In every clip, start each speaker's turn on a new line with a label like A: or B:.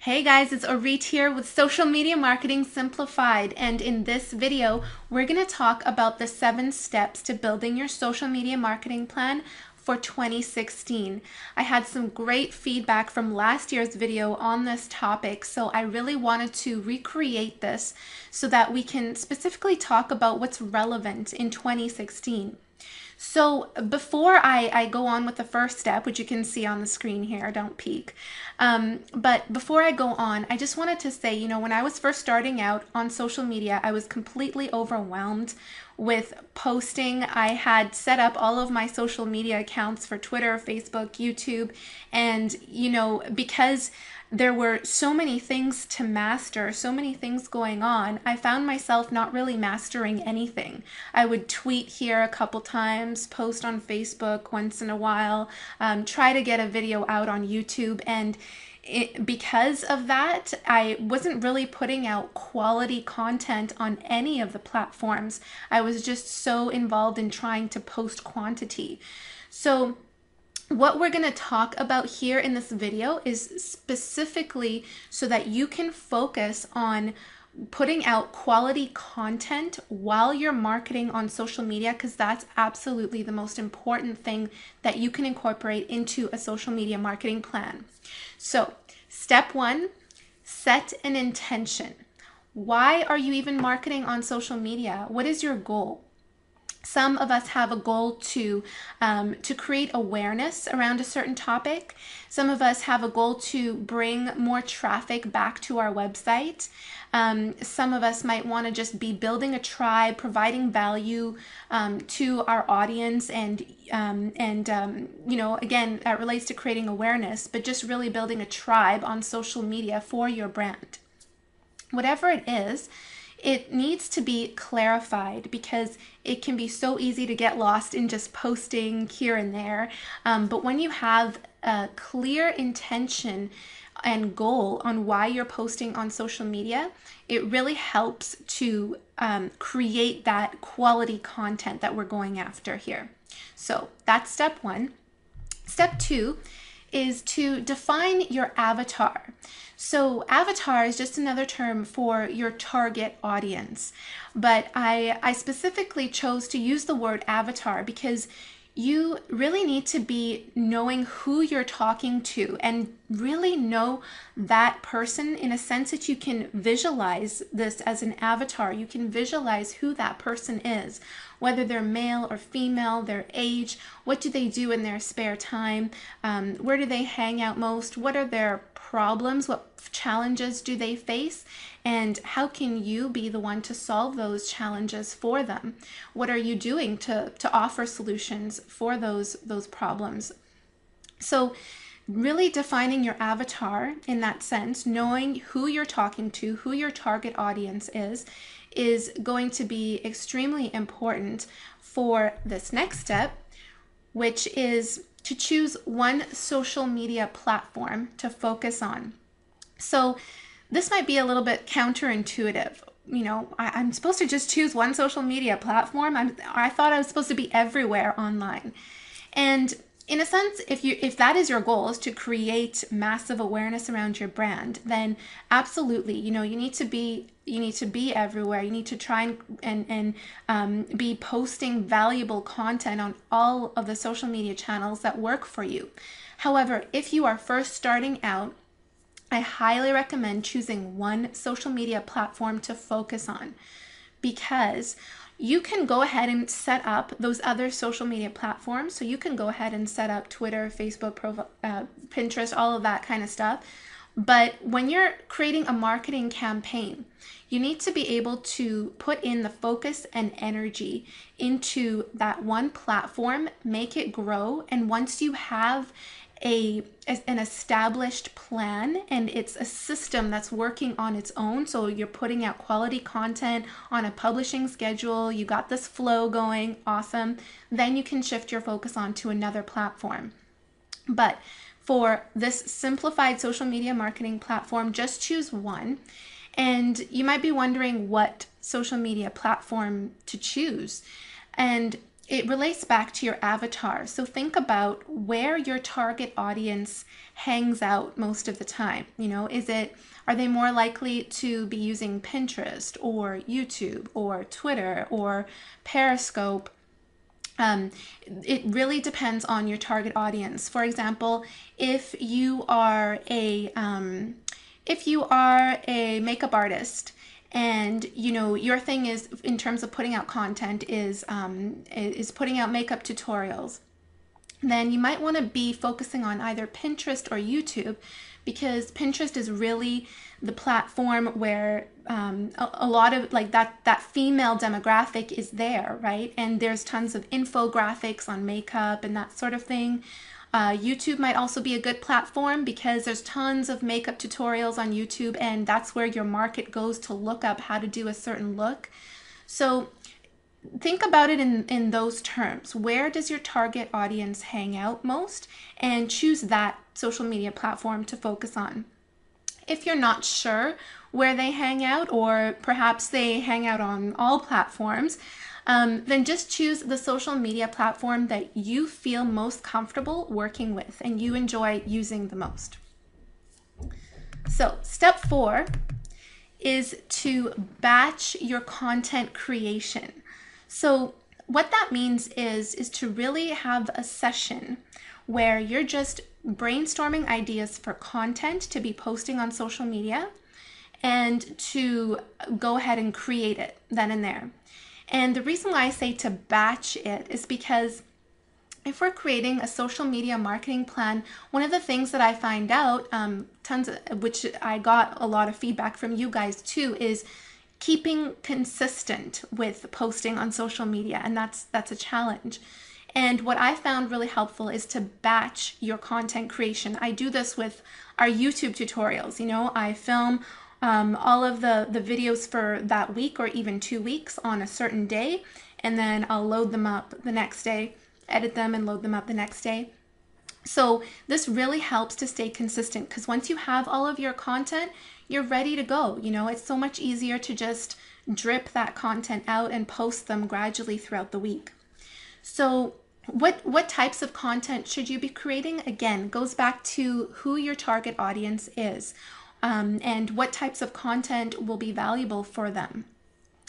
A: Hey guys, it's Orit here with Social Media Marketing Simplified, and in this video, we're going to talk about the 7 steps to building your social media marketing plan for 2016. I had some great feedback from last year's video on this topic, so I really wanted to recreate this so that we can specifically talk about what's relevant in 2016. So before I go on with the first step, which you can see on the screen here, don't peek. But before I go on, I just wanted to say, when I was first starting out on social media, I was completely overwhelmed with posting. I had set up all of my social media accounts for Twitter, Facebook, YouTube, and, because there were so many things to master, so many things going on, I found myself not really mastering anything. I would tweet here a couple times, post on Facebook once in a while, try to get a video out on YouTube, and because of that, I wasn't really putting out quality content on any of the platforms. I was just so involved in trying to post quantity. So what we're going to talk about here in this video is specifically so that you can focus on putting out quality content while you're marketing on social media, because that's absolutely the most important thing that you can incorporate into a social media marketing plan. So, step 1, set an intention. Why are you even marketing on social media? What is your goal? Some of us have a goal to create awareness around a certain topic. Some of us have a goal to bring more traffic back to our website. Some of us might want to just be building a tribe, providing value to our audience, and again, that relates to creating awareness, but just really building a tribe on social media for your brand. Whatever it is, it needs to be clarified, because it can be so easy to get lost in just posting here and there. But when you have a clear intention and goal on why you're posting on social media, it really helps to create that quality content that we're going after here. So that's step 1. Step 2 is to define your avatar. So avatar is just another term for your target audience. But I specifically chose to use the word avatar because you really need to be knowing who you're talking to and really know that person in a sense that you can visualize this as an avatar. You can visualize who that person is, whether they're male or female, their age, what do they do in their spare time, where do they hang out most, what are their problems, what challenges do they face, and how can you be the one to solve those challenges for them? What are you doing to offer solutions for those problems? So really defining your avatar in that sense, knowing who you're talking to, who your target audience is going to be extremely important for this next step, which is to choose one social media platform to focus on. So this might be a little bit counterintuitive. I'm supposed to just choose one social media platform. I thought I was supposed to be everywhere online. And in a sense, if that is your goal, is to create massive awareness around your brand, then absolutely, you need to be everywhere. You need to try and be posting valuable content on all of the social media channels that work for you. However, if you are first starting out, I highly recommend choosing one social media platform to focus on, because you can go ahead and set up those other social media platforms. So you can go ahead and set up Twitter, Facebook, Pinterest, all of that kind of stuff. But when you're creating a marketing campaign, you need to be able to put in the focus and energy into that one platform, make it grow. And once you have an established plan and it's a system that's working on its own, so you're putting out quality content on a publishing schedule, you got this flow going, awesome, then you can shift your focus onto another platform. But for this simplified social media marketing platform, just choose one. And you might be wondering what social media platform to choose. And it relates back to your avatar. So think about where your target audience hangs out most of the time. You know, are they more likely to be using Pinterest or YouTube or Twitter or Periscope? It really depends on your target audience. For example, if you are a makeup artist, and you know your thing is, in terms of putting out content, is putting out makeup tutorials, then you might want to be focusing on either Pinterest or YouTube, because Pinterest is really the platform where a lot of like that female demographic is there, right? And there's tons of infographics on makeup and that sort of thing. YouTube might also be a good platform because there's tons of makeup tutorials on YouTube, and that's where your market goes to look up how to do a certain look. So think about it in those terms. Where does your target audience hang out most? And choose that social media platform to focus on. If you're not sure where they hang out, or perhaps they hang out on all platforms, then just choose the social media platform that you feel most comfortable working with and you enjoy using the most. So step 4 is to batch your content creation. So what that means is to really have a session where you're just brainstorming ideas for content to be posting on social media, and to go ahead and create it then and there. And the reason why I say to batch it is because if we're creating a social media marketing plan, one of the things that I find out, which I got a lot of feedback from you guys too, is keeping consistent with posting on social media, and that's a challenge. And what I found really helpful is to batch your content creation. I do this with our YouTube tutorials. You know, I film all of the videos for that week or even 2 weeks on a certain day, and then I'll load them up the next day, edit them and load them up the next day. So this really helps to stay consistent, because once you have all of your content, you're ready to go. You know, it's so much easier to just drip that content out and post them gradually throughout the week. So what types of content should you be creating? Again, goes back to who your target audience is, and what types of content will be valuable for them.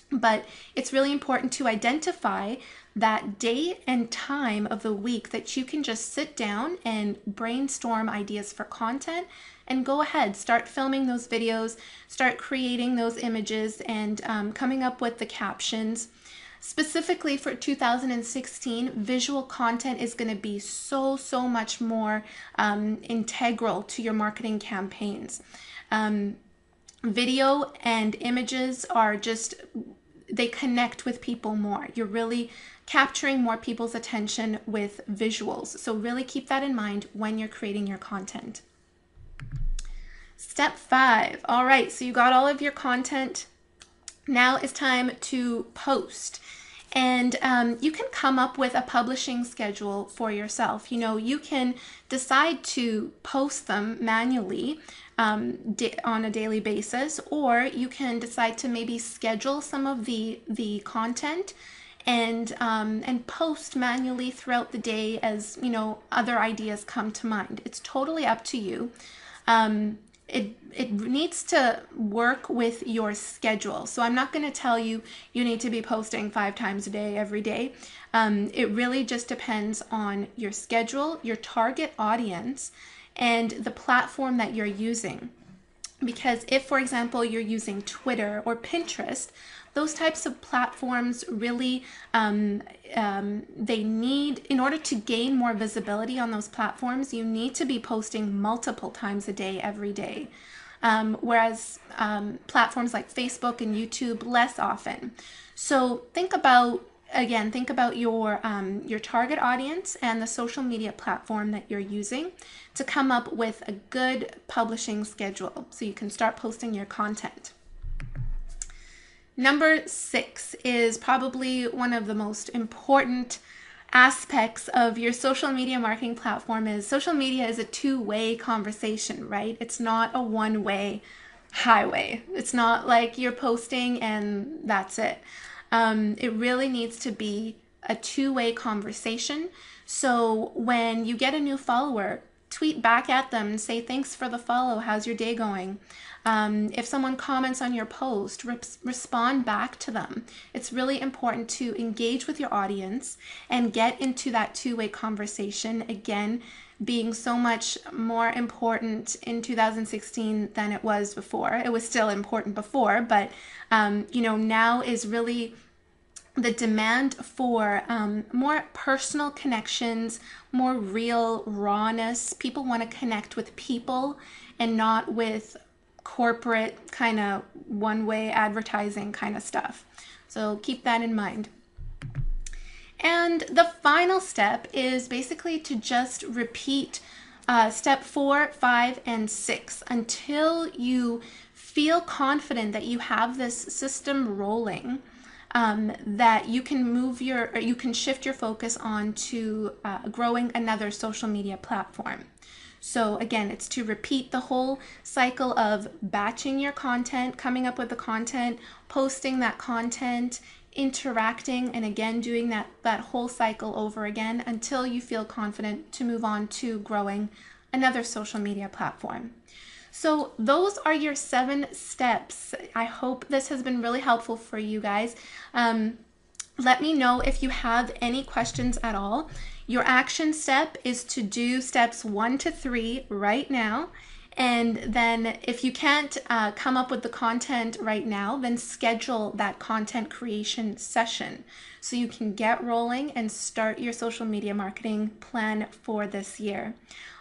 A: But it's really important to identify that date and time of the week that you can just sit down and brainstorm ideas for content, and go ahead, start filming those videos, start creating those images, and coming up with the captions. Specifically for 2016, visual content is going to be so much more integral to your marketing campaigns. Video and images are just, they connect with people more. You're really capturing more people's attention with visuals. So really keep that in mind when you're creating your content. Step 5. All right, so you got all of your content. Now it's time to post. And you can come up with a publishing schedule for yourself. You know, you can decide to post them manually on a daily basis, or you can decide to maybe schedule some of the content and post manually throughout the day as, you know, other ideas come to mind. It's totally up to you. It needs to work with your schedule. So I'm not going to tell you you need to be posting 5 times a day every day. It really just depends on your schedule, your target audience, and the platform that you're using. Because if, for example, you're using Twitter or Pinterest, those types of platforms really, they need, in order to gain more visibility on those platforms, you need to be posting multiple times a day, every day. Whereas platforms like Facebook and YouTube, less often. So think about your target audience and the social media platform that you're using to come up with a good publishing schedule so you can start posting your content. Number 6 is probably one of the most important aspects of your social media marketing platform. Is social media is a two-way conversation, right? It's not a one-way highway. It's not like you're posting and that's it. It really needs to be a two-way conversation. So when you get a new follower, tweet back at them and say, thanks for the follow. How's your day going? If someone comments on your post, respond back to them. It's really important to engage with your audience and get into that two-way conversation. Again, being so much more important in 2016 than it was before. It was still important before, but now is really the demand for more personal connections, more real rawness. People want to connect with people and not with corporate kind of one-way advertising kind of stuff. So keep that in mind. And the final step is basically to just repeat step 4, 5, and 6 until you feel confident that you have this system rolling, that you can shift your focus on to growing another social media platform. So again, it's to repeat the whole cycle of batching your content, coming up with the content, posting that content, interacting, and again doing that whole cycle over again until you feel confident to move on to growing another social media platform. So those are your 7 steps. I hope this has been really helpful for you guys. Let me know if you have any questions at all. Your action step is to do steps 1 to 3 right now. And then if you can't come up with the content right now, then schedule that content creation session so you can get rolling and start your social media marketing plan for this year.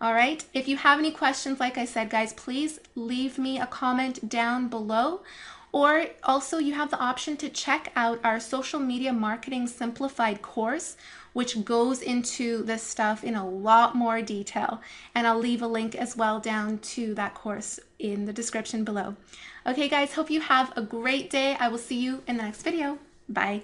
A: All right, if you have any questions, like I said, guys, please leave me a comment down below. Or also you have the option to check out our Social Media Marketing Simplified course, which goes into this stuff in a lot more detail. And I'll leave a link as well down to that course in the description below. Okay, guys, hope you have a great day. I will see you in the next video. Bye.